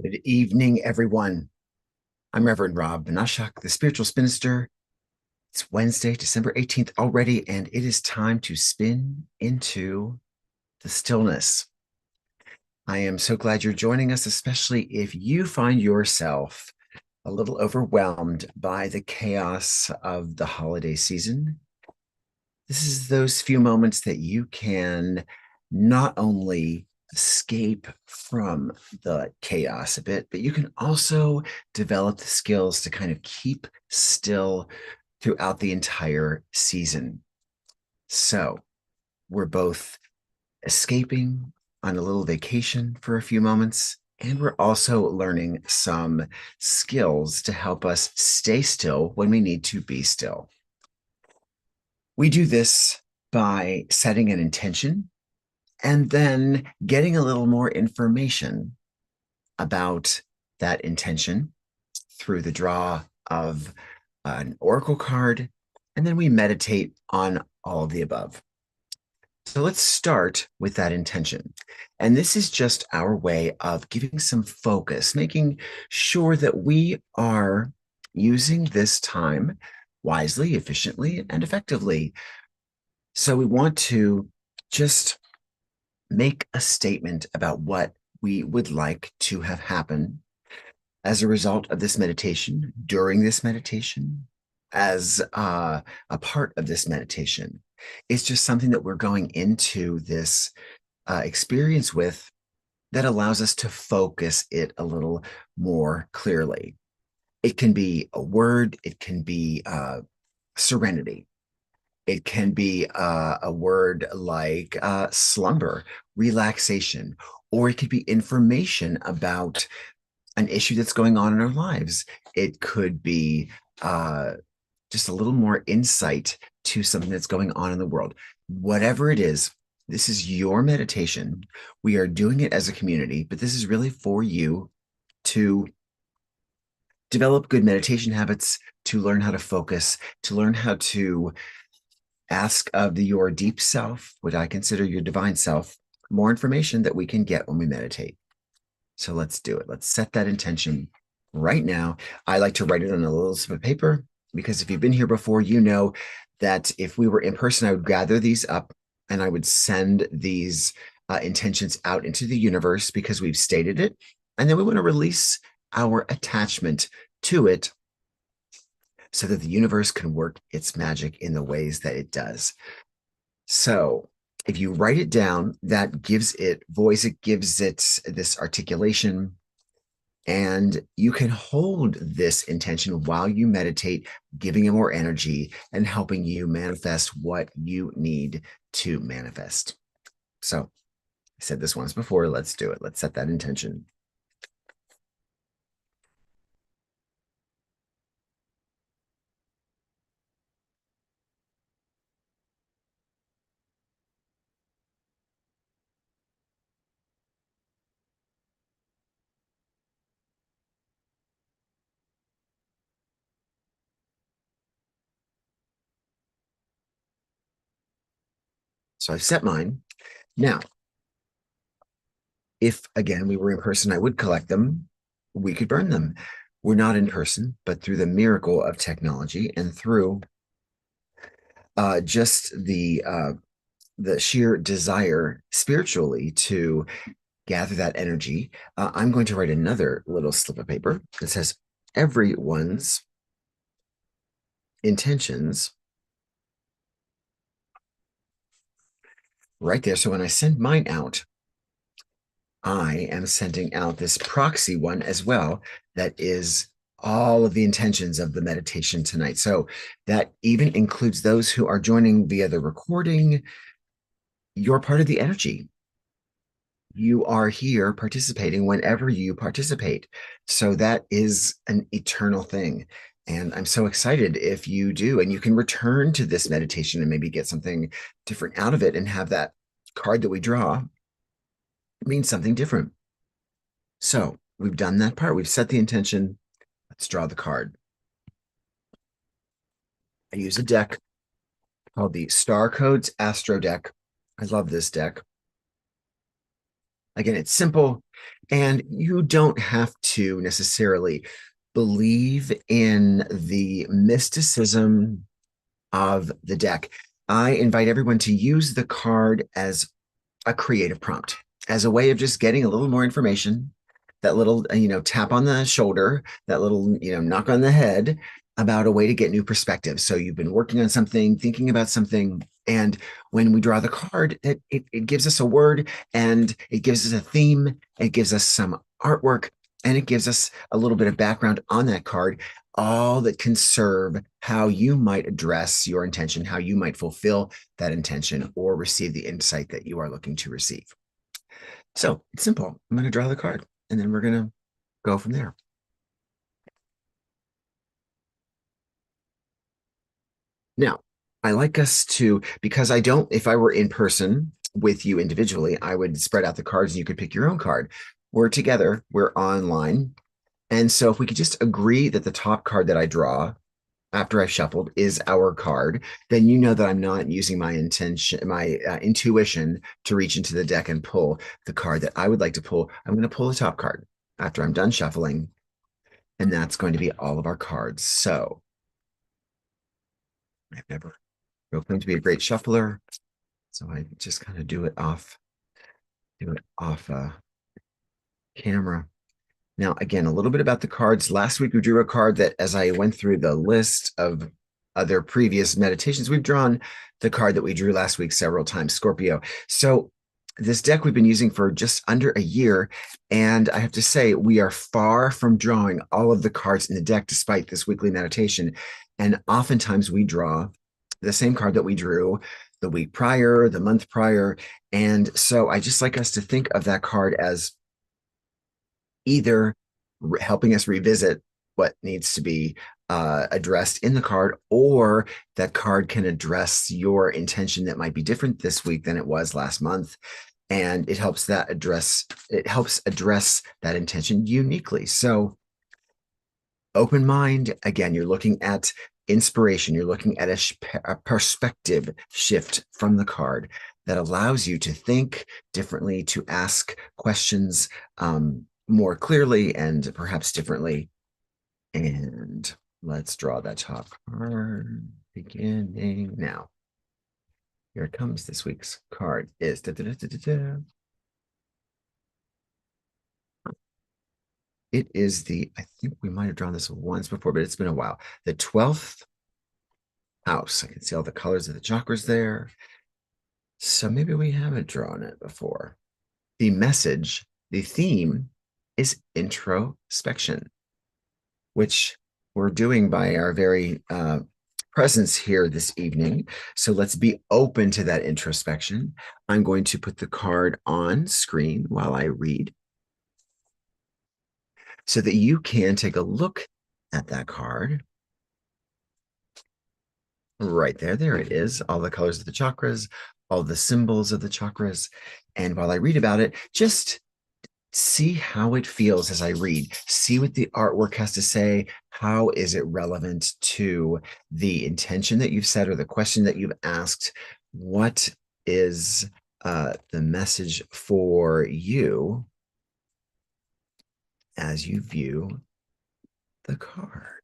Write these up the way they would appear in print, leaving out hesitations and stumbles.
Good evening, everyone. I'm Reverend Rob Benashak, the spiritual spinster. It's Wednesday, December 18th already, and it is time to spin into the stillness. I am so glad you're joining us, especially if you find yourself a little overwhelmed by the chaos of the holiday season. This is those few moments that you can not only escape from the chaos a bit, but you can also develop the skills to kind of keep still throughout the entire season. So we're both escaping on a little vacation for a few moments, and we're also learning some skills to help us stay still when we need to be still. We do this by setting an intention and then getting a little more information about that intention through the draw of an oracle card. And then we meditate on all of the above. So let's start with that intention. And this is just our way of giving some focus, making sure that we are using this time wisely, efficiently, and effectively. So we want to just make a statement about what we would like to have happen as a result of this meditation, during this meditation, as a part of this meditation. It's just something that we're going into this experience with that allows us to focus it a little more clearly. It can be a word, it can be serenity, it can be a word like slumber, relaxation, or it could be information about an issue that's going on in our lives. It could be uh, just a little more insight to something that's going on in the world. Whatever it is, this is your meditation. We are doing it as a community, but this is really for you to develop good meditation habits, to learn how to focus, to learn how to ask of your deep self, what I consider your divine self, more information that we can get when we meditate. So let's do it. Let's set that intention right now. I like to write it on a little slip of paper because if you've been here before, you know that if we were in person, I would gather these up and I would send these intentions out into the universe because we've stated it. And then we want to release our attachment to it so that the universe can work its magic in the ways that it does. So if you write it down, that gives it voice, it gives it this articulation, and you can hold this intention while you meditate, giving it more energy and helping you manifest what you need to manifest. So I said this once before. Let's do it. Let's set that intention. So I've set mine. Now, if again we were in person, I would collect them. We could burn them. We're not in person, but through the miracle of technology and through just the sheer desire spiritually to gather that energy, I'm going to write another little slip of paper that says everyone's intentions right there. So when I send mine out, I am sending out this proxy one as well that is all of the intentions of the meditation tonight. So that even includes those who are joining via the recording. You're part of the energy. You are here participating whenever you participate. So that is an eternal thing. And I'm so excited if you do, and you can return to this meditation and maybe get something different out of it and have that card that we draw mean something different. So we've done that part. We've set the intention. Let's draw the card. I use a deck called the Star Codes Astro deck. I love this deck. Again, it's simple, and you don't have to necessarily believe in the mysticism of the deck. I invite everyone to use the card as a creative prompt, as a way of just getting a little more information, that little, tap on the shoulder, that little, knock on the head about a way to get new perspective. So you've been working on something, thinking about something, and when we draw the card, it gives us a word, and it gives us a theme, it gives us some artwork, and it gives us a little bit of background on that card, all that can serve how you might address your intention, how you might fulfill that intention or receive the insight that you are looking to receive. So it's simple. I'm going to draw the card, and then we're going to go from there. Now, I like us to, because I don't, if I were in person with you individually, I would spread out the cards and you could pick your own card. We're together, we're online. And so if we could just agree that the top card that I draw after I've shuffled is our card, then you know that I'm not using my intention, my intuition to reach into the deck and pull the card that I would like to pull. I'm going to pull the top card after I'm done shuffling, and that's going to be all of our cards. So I've never proclaimed to be a great shuffler, so I just kind of do it off camera. Now, again, a little bit about the cards. Last week, we drew a card that, as I went through the list of other previous meditations, we've drawn the card that we drew last week several times, Scorpio. So this deck we've been using for just under a year, and I have to say, we are far from drawing all of the cards in the deck despite this weekly meditation. And oftentimes we draw the same card that we drew the week prior, the month prior. And so I just like us to think of that card as either helping us revisit what needs to be addressed in the card, or that card can address your intention that might be different this week than it was last month. And it helps address that intention uniquely. So open mind, again, you're looking at inspiration, you're looking at a perspective shift from the card that allows you to think differently, to ask questions more clearly and perhaps differently. And let's draw that top card beginning now. Here it comes. This week's card is it is I think we might have drawn this once before, but it's been a while. The 12th house. I can see all the colors of the chakras there. So maybe we haven't drawn it before. The message, the theme is introspection, which we're doing by our very presence here this evening. So let's be open to that introspection. I'm going to put the card on screen while I read so that you can take a look at that card. Right there, there it is. All the colors of the chakras, all the symbols of the chakras. And while I read about it, just see how it feels as I read. See what the artwork has to say. How is it relevant to the intention that you've set or the question that you've asked? What is the message for you as you view the card?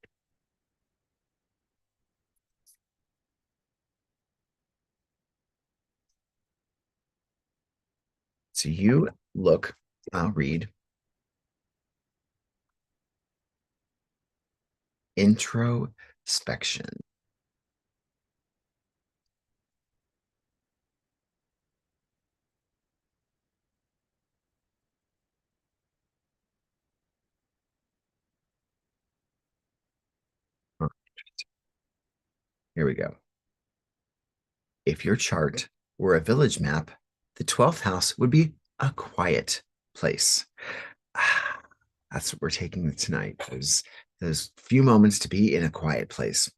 So you look, I'll read. Introspection. Here we go. If your chart were a village map, the 12th house would be a quiet place. That's what we're taking tonight. Those few moments to be in a quiet place.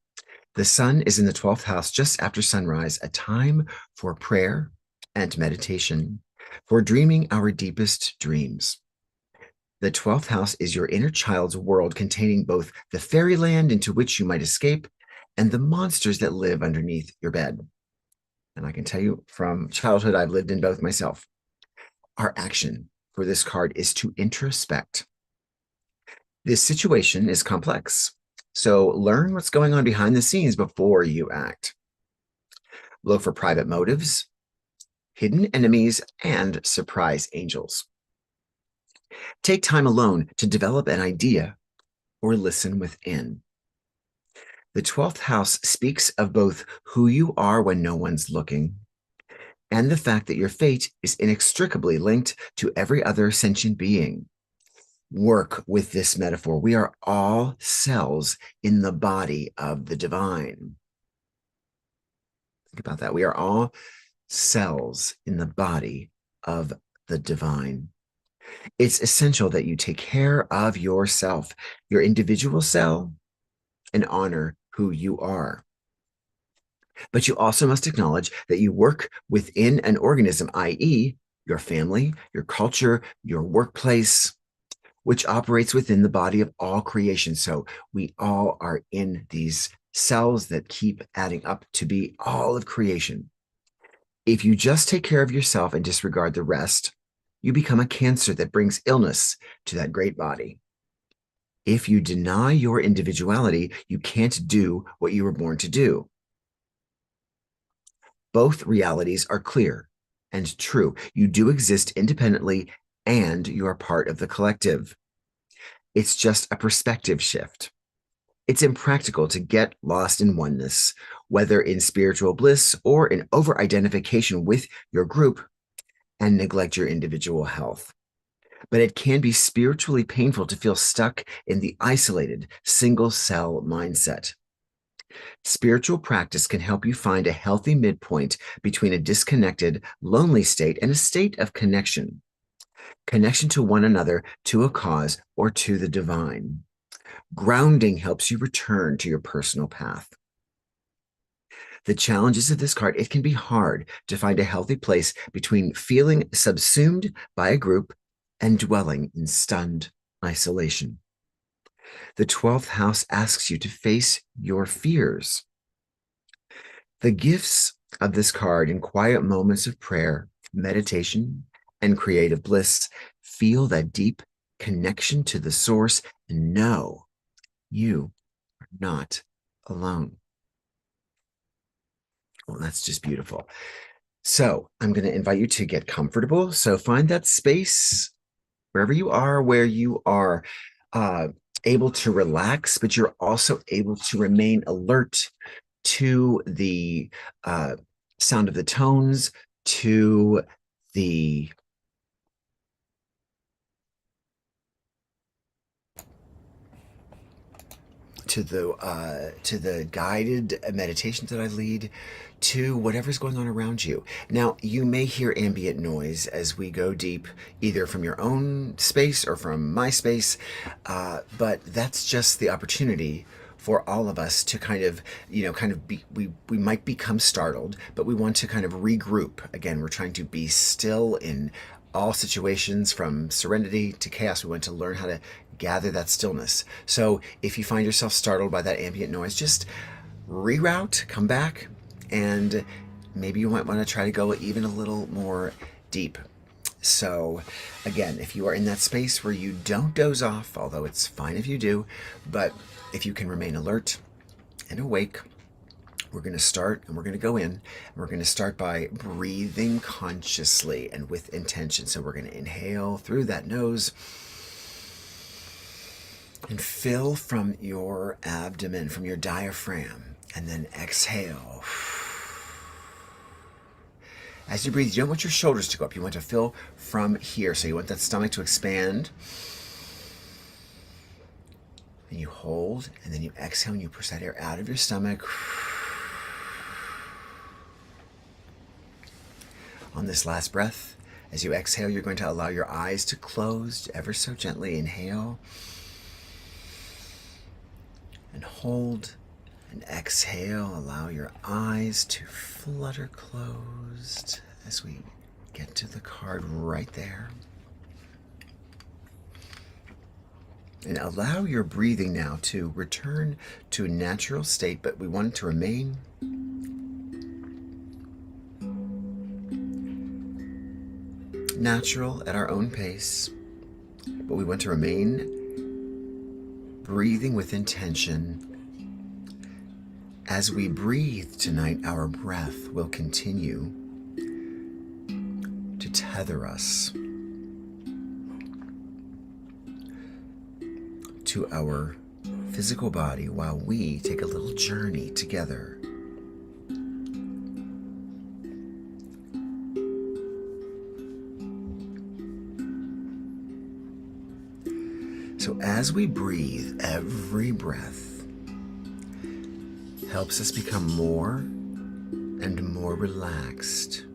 The sun is in the 12th house just after sunrise, a time for prayer and meditation, for dreaming our deepest dreams. The 12th house is your inner child's world, containing both the fairyland into which you might escape and the monsters that live underneath your bed. And I can tell you from childhood, I've lived in both myself. Our action for this card is to introspect. This situation is complex, so learn what's going on behind the scenes before you act. Look for private motives, hidden enemies, and surprise angels. Take time alone to develop an idea or listen within. The 12th house speaks of both who you are when no one's looking and the fact that your fate is inextricably linked to every other sentient being. Work with this metaphor. We are all cells in the body of the divine. Think about that. We are all cells in the body of the divine. It's essential that you take care of yourself, your individual cell, and honor who you are. But you also must acknowledge that you work within an organism, i.e., your family, your culture, your workplace, which operates within the body of all creation. So we all are in these cells that keep adding up to be all of creation. If you just take care of yourself and disregard the rest, you become a cancer that brings illness to that great body. If you deny your individuality, you can't do what you were born to do. Both realities are clear and true. You do exist independently and you are part of the collective. It's just a perspective shift. It's impractical to get lost in oneness, whether in spiritual bliss or in over-identification with your group, and neglect your individual health. But it can be spiritually painful to feel stuck in the isolated, single-cell mindset. Spiritual practice can help you find a healthy midpoint between a disconnected, lonely state and a state of connection. Connection to one another, to a cause, or to the divine. Grounding helps you return to your personal path. The challenges of this card, it can be hard to find a healthy place between feeling subsumed by a group and dwelling in stunned isolation. The 12th house asks you to face your fears. The gifts of this card in quiet moments of prayer, meditation, and creative bliss, feel that deep connection to the source and know you are not alone. Well, that's just beautiful. So I'm going to invite you to get comfortable. So find that space wherever you are, where you are able to relax, but you're also able to remain alert to the sound of the tones, to the to the guided meditations that I lead, to whatever's going on around you. Now, you may hear ambient noise as we go deep, either from your own space or from my space, but that's just the opportunity for all of us to kind of, we might become startled, but we want to kind of regroup. Again, we're trying to be still in all situations, from serenity to chaos. We want to learn how to gather that stillness. So if you find yourself startled by that ambient noise, just reroute, come back, and maybe you might want to try to go even a little more deep. So again, if you are in that space where you don't doze off, although it's fine if you do, but if you can remain alert and awake, we're going to start, and we're going to go in, and we're going to start by breathing consciously and with intention. So we're going to inhale through that nose and fill from your abdomen, from your diaphragm, and then exhale. As you breathe, you don't want your shoulders to go up. You want to fill from here. So you want that stomach to expand. And you hold, and then you exhale, and you push that air out of your stomach. On this last breath, as you exhale, you're going to allow your eyes to close ever so gently. Inhale and hold, and exhale. Allow your eyes to flutter closed as we get to the card right there. And allow your breathing now to return to a natural state, but we want it to remain natural at our own pace, but we want to remain breathing with intention. As we breathe tonight, our breath will continue to tether us to our physical body while we take a little journey together. So as we breathe, every breath helps us become more and more relaxed.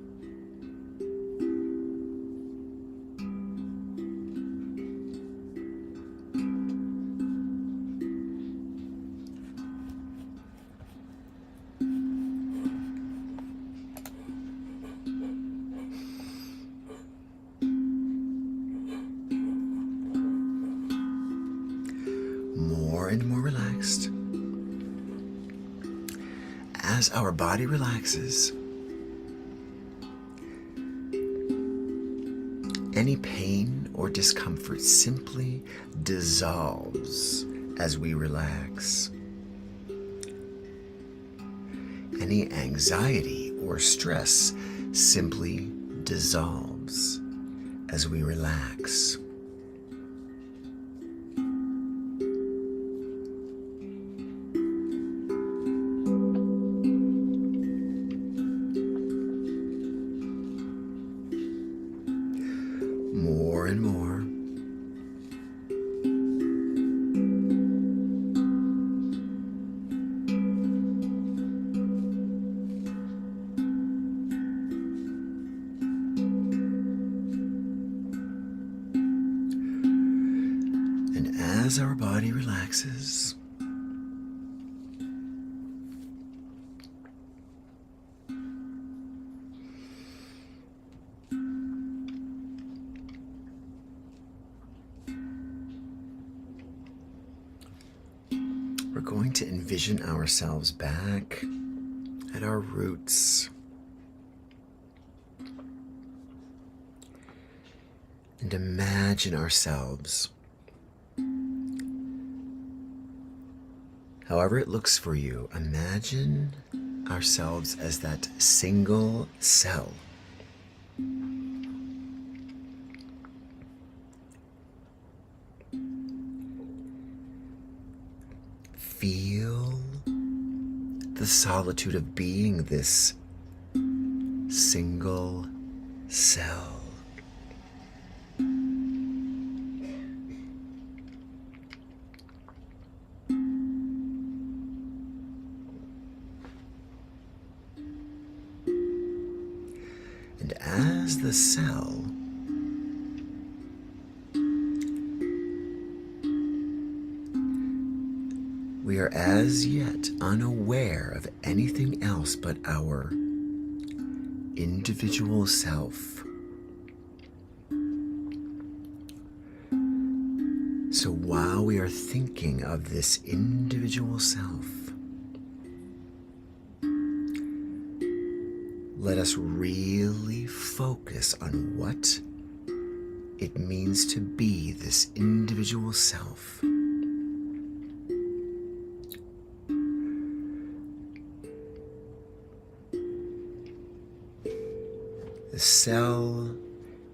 More and more relaxed. As our body relaxes, any pain or discomfort simply dissolves as we relax. Any anxiety or stress simply dissolves as we relax. More and more. And as our body relaxes, we're going to envision ourselves back at our roots and imagine ourselves, however it looks for you, imagine ourselves as that single cell. Feel the solitude of being this single cell. And as the cell, we are as yet unaware of anything else but our individual self. So while we are thinking of this individual self, let us really focus on what it means to be this individual self. The cell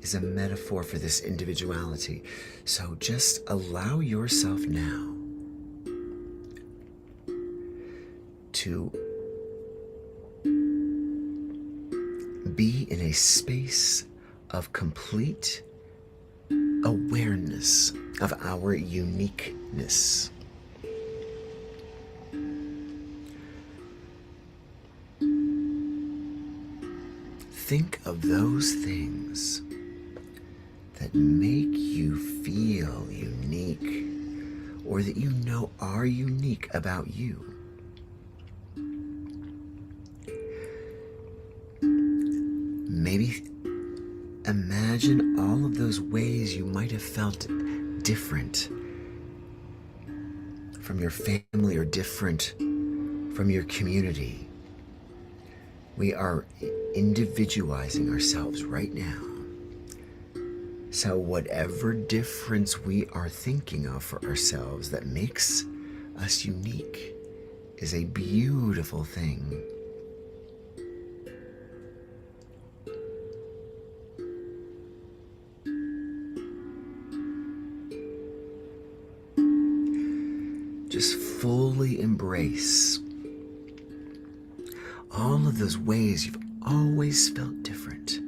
is a metaphor for this individuality. So just allow yourself now to be in a space of complete awareness of our uniqueness. Think of those things that make you feel unique, or that you know are unique about you. Maybe imagine all of those ways you might have felt different from your family or different from your community. We are individualizing ourselves right now. So whatever difference we are thinking of for ourselves that makes us unique is a beautiful thing. Just fully embrace all of those ways you've always felt different.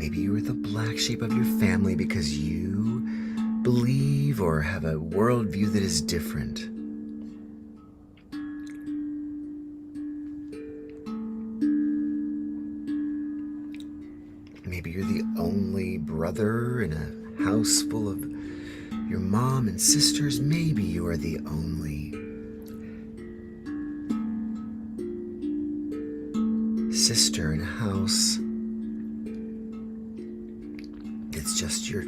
Maybe you are the black sheep of your family because you believe or have a worldview that is different. Maybe you're the only brother in a house full of your mom and sisters. Maybe you are the only sister in a house it's just your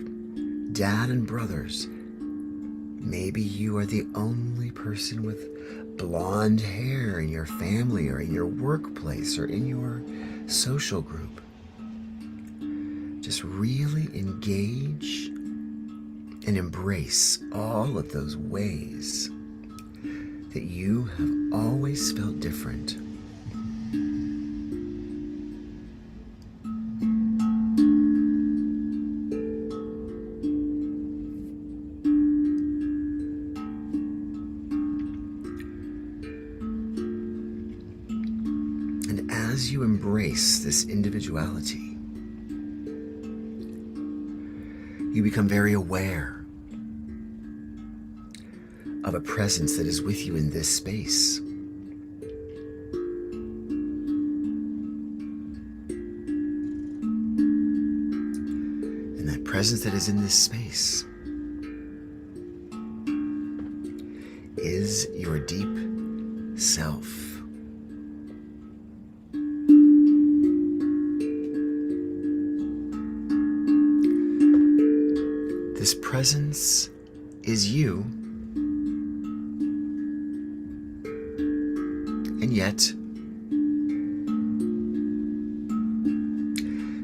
dad and brothers. Maybe you are the only person with blonde hair in your family or in your workplace or in your social group. Just really engage and embrace all of those ways that you have always felt different. And as you embrace this individuality, you become very aware of a presence that is with you in this space. And that presence that is in this space is your deep self. This presence is you, and yet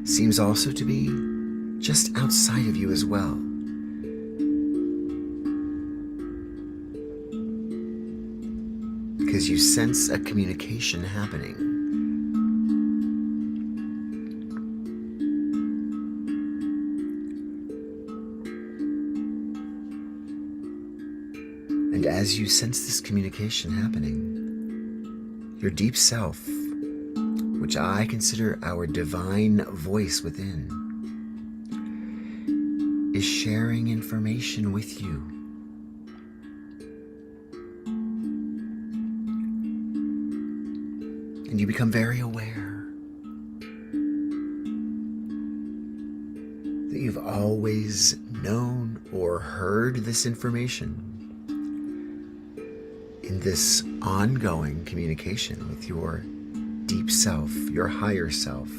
seems also to be just outside of you as well. Because you sense a communication happening. And as you sense this communication happening, your deep self, which I consider our divine voice within, is sharing information with you. And you become very aware that you've always known or heard this information in this ongoing communication with your deep self, your higher self,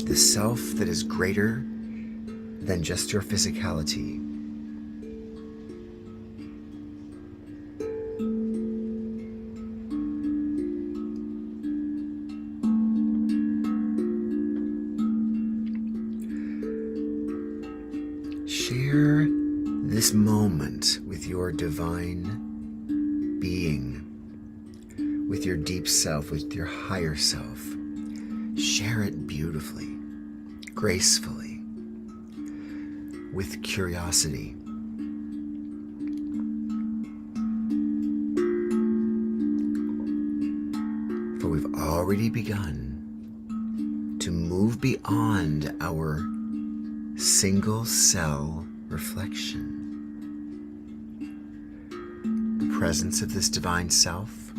the self that is greater than just your physicality. Share this moment with your divine being, with your deep self, with your higher self. Share it beautifully, gracefully, with curiosity. For we've already begun to move beyond our single cell reflection. The presence of this divine self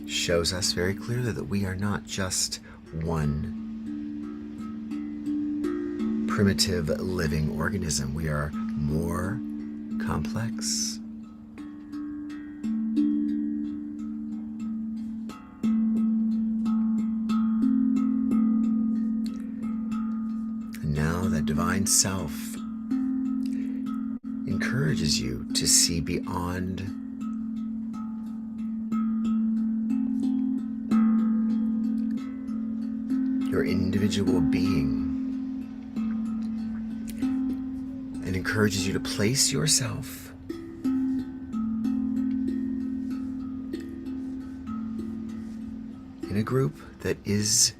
shows us very clearly that we are not just one primitive living organism. We are more complex. now that divine self encourages you to see beyond your individual being and encourages you to place yourself in a group that is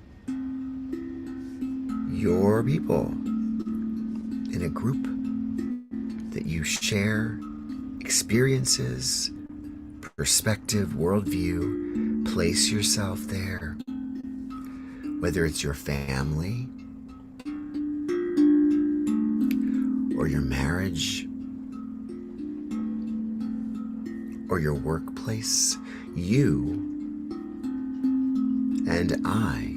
your people, in a group that you share experiences, perspective, worldview. Place yourself there, whether it's your family or your marriage or your workplace. You and I,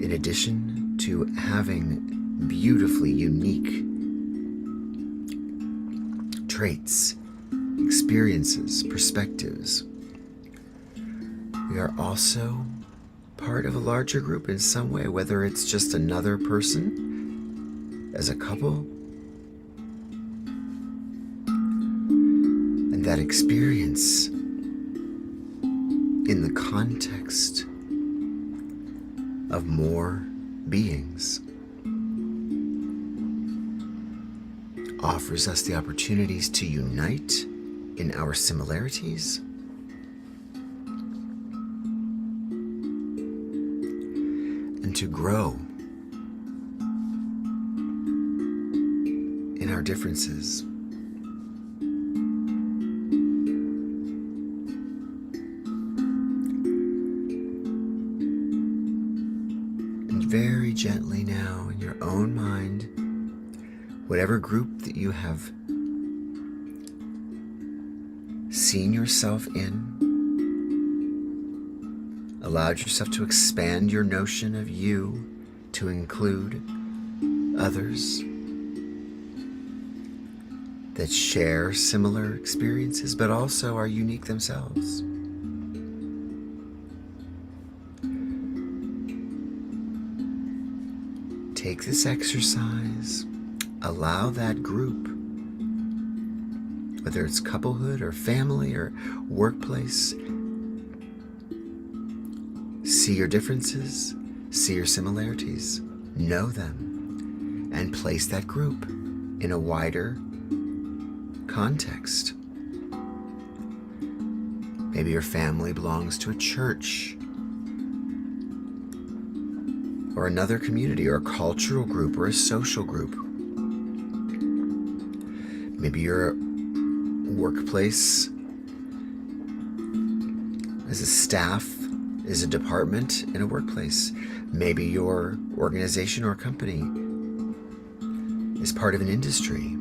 in addition to having beautifully unique traits, experiences, perspectives, we are also part of a larger group in some way, whether it's just another person as a couple. And that experience in the context of more beings offers us the opportunities to unite in our similarities and to grow in our differences. And very gently now, in your own mind, whatever group that you have seen yourself in, allowed yourself to expand your notion of you to include others that share similar experiences but also are unique themselves. Take this exercise. Allow that group, whether it's couplehood or family or workplace, see your differences, see your similarities, know them, and place that group in a wider context. Maybe your family belongs to a church or another community or a cultural group or a social group. Maybe your workplace as a staff is a department in a workplace. Maybe your organization or company is part of an industry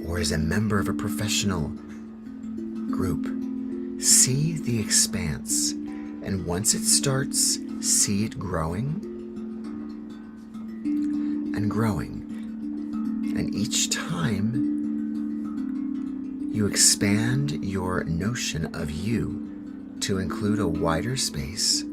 or is a member of a professional group. See the expanse, and once it starts, see it growing and growing. And each time you expand your notion of you to include a wider space,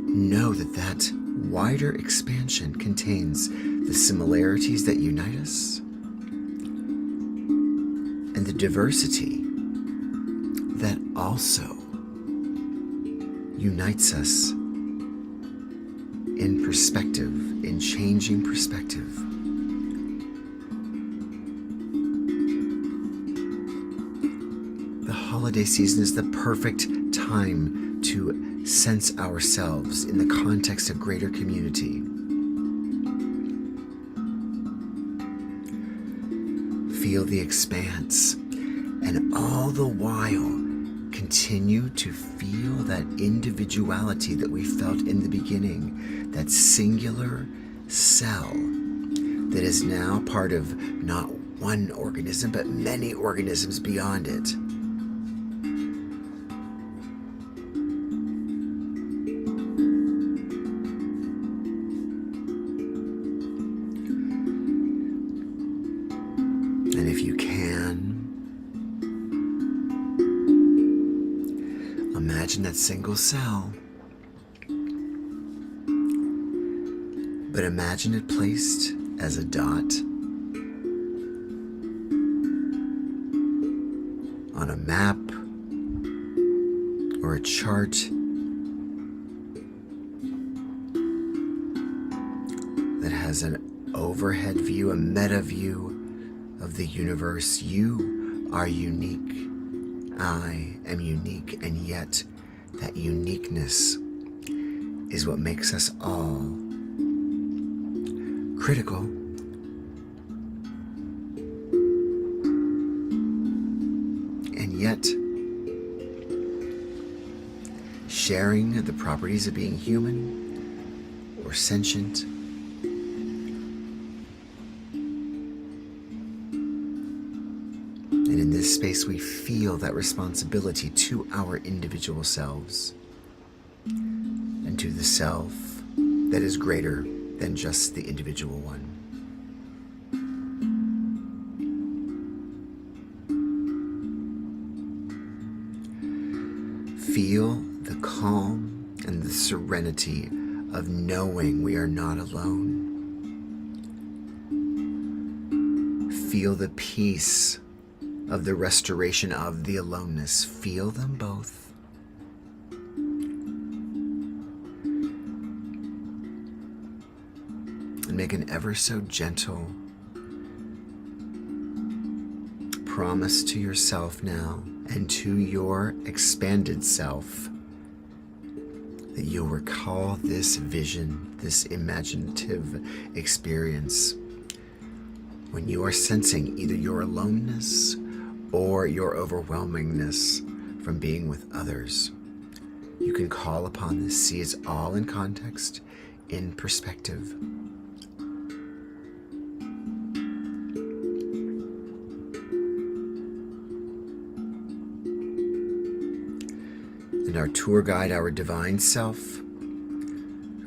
know that that wider expansion contains the similarities that unite us and the diversity that also unites us in perspective, in changing perspective. The holiday season is the perfect time to sense ourselves in the context of greater community. Feel the expanse, and all the while continue to feel that individuality that we felt in the beginning, that singular cell that is now part of not one organism, but many organisms beyond it. And if you can, Imagine that single cell, but imagine it placed as a dot on a map or a chart that has an overhead view, a meta view of the universe. You are unique. I am unique, and yet that uniqueness is what makes us all critical. And yet, sharing the properties of being human or sentient and in this space, we feel that responsibility to our individual selves and to the self that is greater than just the individual one. Feel the calm and the serenity of knowing we are not alone. Feel the peace of the restoration of the aloneness. Feel them both. And make an ever so gentle promise to yourself now and to your expanded self that you'll recall this vision, this imaginative experience when you are sensing either your aloneness or your overwhelmingness from being with others. You can call upon this, see it's all in context, in perspective. And our tour guide, our divine self,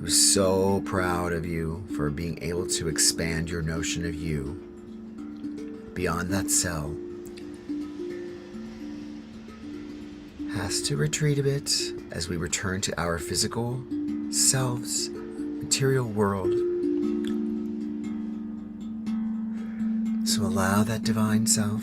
who's so proud of you for being able to expand your notion of you beyond that cell, has to retreat a bit as we return to our physical selves, material world. So allow that divine self.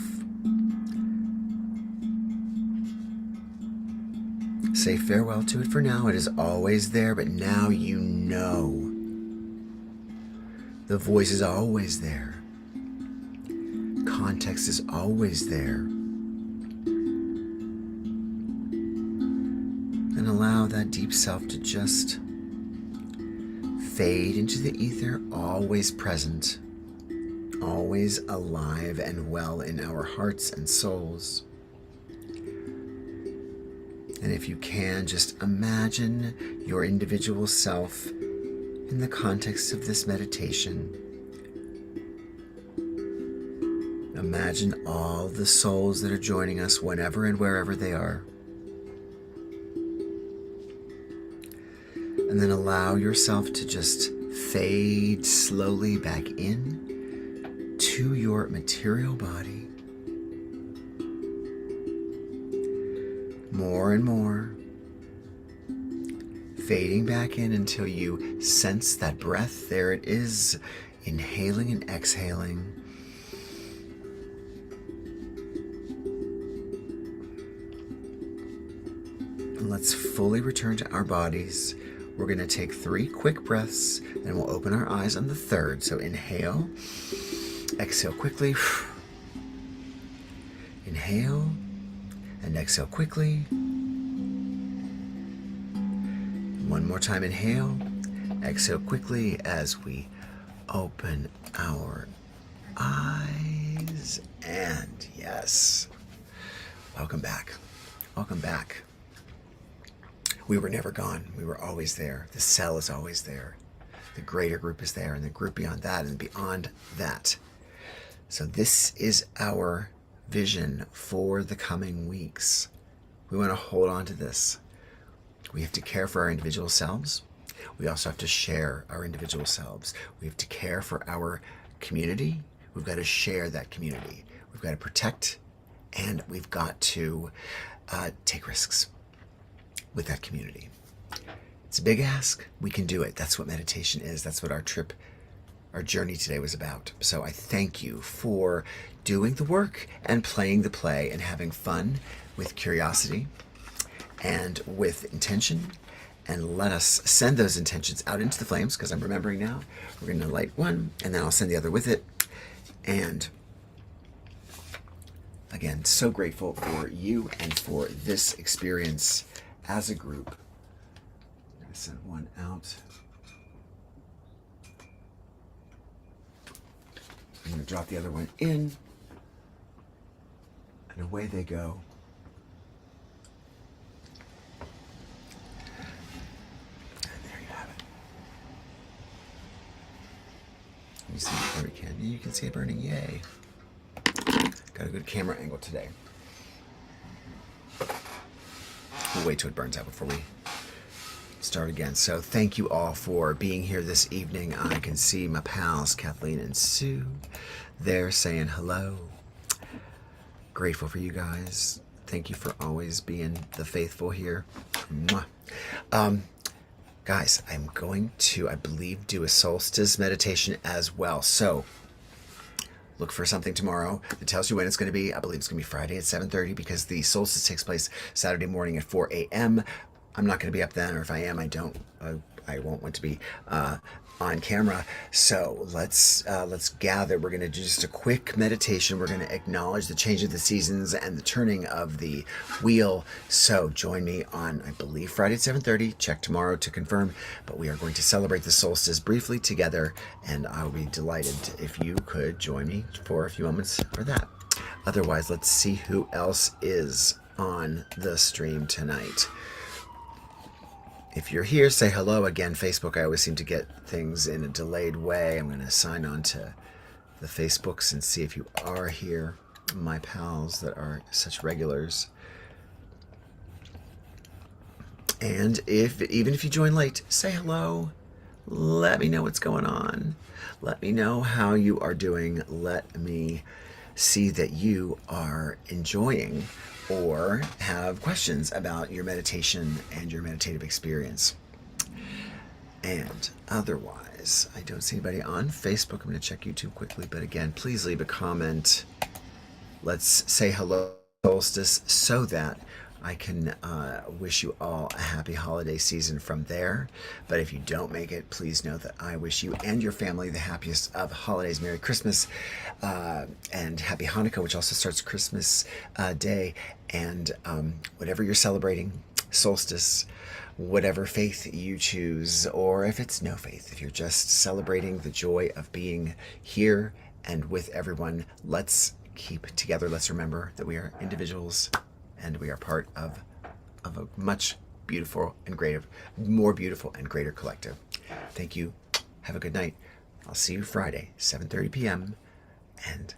Say farewell to it for now. It is always there, but now you know. The voice is always there. Context is always there. And allow that deep self to just fade into the ether, always present, always alive and well in our hearts and souls. And if you can, just imagine your individual self in the context of this meditation. Imagine all the souls that are joining us whenever and wherever they are. And then allow yourself to just fade slowly back in to your material body. More and more, fading back in until you sense that breath. There it is, inhaling and exhaling. And let's fully return to our bodies. We're going to take 3 quick breaths, and we'll open our eyes on the third. So inhale, exhale quickly. Inhale and exhale quickly. One more time, inhale, exhale quickly as we open our eyes. And yes, welcome back. Welcome back. We were never gone. We were always there. The cell is always there. The greater group is there, and the group beyond that, and beyond that. So this is our vision for the coming weeks. We want to hold on to this. We have to care for our individual selves. We also have to share our individual selves. We have to care for our community. We've got to share that community. We've got to protect, and we've got to take risks. with that community. It's a big ask. We can do it. That's what meditation is. That's what our journey today was about. So I thank you for doing the work and playing the play and having fun with curiosity and with intention. And let us send those intentions out into the flames, because I'm remembering now. We're going to light one, and then I'll send the other with it. And again, so grateful for you and for this experience as a group. I'm going to send one out. I'm going to drop the other one in, and away they go. You see it where we can. You can see it burning. Yay. Got a good camera angle today. We'll wait till it burns out before we start again. So thank you all for being here this evening. I can see my pals Kathleen and Sue there saying hello. Grateful for you guys. Thank you for always being the faithful here. Mwah. Guys, I'm going to, I believe, do a solstice meditation as well. So look for something tomorrow that tells you when it's going to be. I believe it's going to be Friday at 7:30, because the solstice takes place Saturday morning at 4 a.m. I'm not going to be up then, or if I am, I won't want to be on camera. So let's gather. We're going to do just a quick meditation. We're going to acknowledge the change of the seasons and the turning of the wheel. So join me on, I believe, Friday at 7:30. Check tomorrow to confirm. But we are going to celebrate the solstice briefly together, and I'll be delighted if you could join me for a few moments for that. Otherwise, let's see who else is on the stream tonight. If you're here, say hello. Again, Facebook, I always seem to get things in a delayed way. I'm going to sign on to the Facebooks and see if you are here, my pals that are such regulars. And even if you join late, say hello. Let me know what's going on. Let me know how you are doing. Let me see that you are enjoying or have questions about your meditation and your meditative experience. And otherwise, I don't see anybody on Facebook. I'm going to check YouTube quickly, but again, please leave a comment. Let's say hello, solstice, so that I can wish you all a happy holiday season from there. But if you don't make it, please know that I wish you and your family the happiest of holidays. Merry Christmas and Happy Hanukkah, which also starts Christmas Day. And whatever you're celebrating, solstice, whatever faith you choose, or if it's no faith, if you're just celebrating the joy of being here and with everyone, let's keep together. Let's remember that we are individuals, and we are part of a much beautiful and greater, more beautiful and greater collective. Thank you. Have a good night. I'll see you Friday, 7:30 p.m. And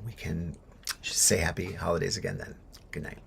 we can say happy holidays again then. Good night.